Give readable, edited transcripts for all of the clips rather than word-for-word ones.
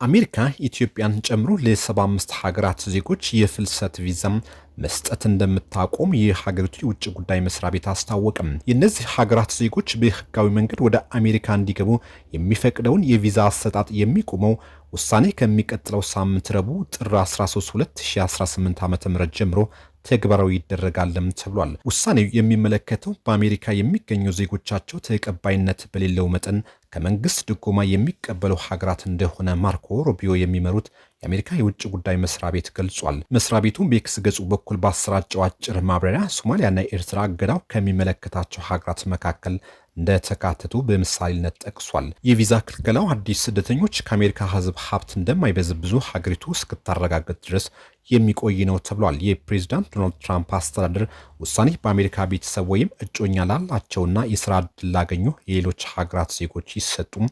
አሜሪካ ኢትዮጵያን ጨምሮ ለ75 ሀገራት ዜጎች የፍልሰት ቪዛም መስጠት እንደምታቆም የሀገሪቱ የውጭ ጉዳይ መስሪያ ቤት አስታወቀም። የእነዚህ ሀገራት ዜጎች በህጋዊ መንገድ ወደ አሜሪካ እንዲገቡ የሚፈቅደውን የቪዛ አሰጣጥ የሚቆመው ውሳኔ ከሚቀጥለው ሳምንት ረቡዕ ጥር 13 2018 ዓ.ም ጀምሮ ተግባራዊ ይደረጋልም ተብሏል። ውሳኔው የሚመለከተው በአሜሪካ የሚገኙ ዜጎቻቸው ተቀባይነት በሌለው መጠን ከመንግስት ድጎማ የሚቀበሉ ሀገራት እንደሆነ ማርኮ ሩቢዮ የሚመሩት የአሜሪካ የውጭ ጉዳይ መስሪያ ቤት ገልጿል። መስሪያ ቤቱ በኤክስ ገጹ በኩል ባሰራጨው አጭር ማብራሪያ ሶማሊያና ኤርትራ እገዳው ከሚመለከታቸው ሀገራት መካከል እንደተካተቱ በምሳሌነት ጠቅሷል። የቪዛ ክልከላው አዲስ ስደተኞች ከአሜሪካ ህዝብ ሀብት እንደማይበዝብዙ ሀገሪቱ እስክታረጋግጥ ድረስ የሚቆይ ነው ተብሏል። የፕሬዝዳንት ዶናልድ ትራምፕ አስተዳደር ውሳኔ በአሜሪካ ቤተሰብ ወይም እጮኛ ላላቸውና የስራ ዕድል ላገኙ የሌሎች ሀገራት ዜጎች ይሰጡም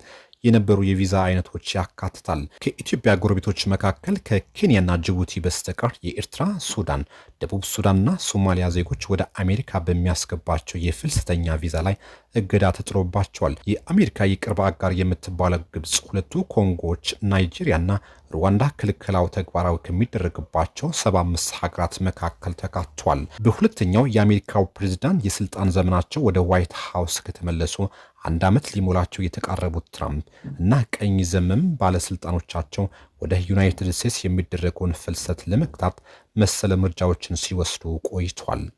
የነበሩ የቪዛ አይነቶች ያካትታል። ከኢትዮጵያ ጎረቤቶች መካከል ከኬንያና ጅቡቲ በስተቀር የኤርትራ፣ ሱዳን፣ ደቡብ ሱዳንና ሶማሊያ ዜጎች ወደ አሜሪካ በሚያስገባቸው የፍልሰተኛ ቪዛ ላይ እገዳ ተጥሎባቸዋል። የአሜሪካ የቅርብ አጋር የምትባለው ግብጽ፣ ሁለቱ ኮንጎዎች፣ ናይጄሪያና ሩዋንዳ ክልከላው ተግባራዊ ከሚደረግባቸው 75 ሀገራት መካከል ተካቷል። በሁለተኛው የአሜሪካው ፕሬዝዳንት የስልጣን ዘመናቸው ወደ ዋይት ሃውስ ከተመለሱ 1 ዓመት ሊሞላቸው የተቃረቡት ትራምፕ እና ቀኝ ዘመም ባለስልጣኖቻቸው ወደ ዩናይትድ ስቴትስ የሚደረገውን ፍልሰት ለመግታት መሰል እርምጃዎችን ሲወስዱ ቆይቷል።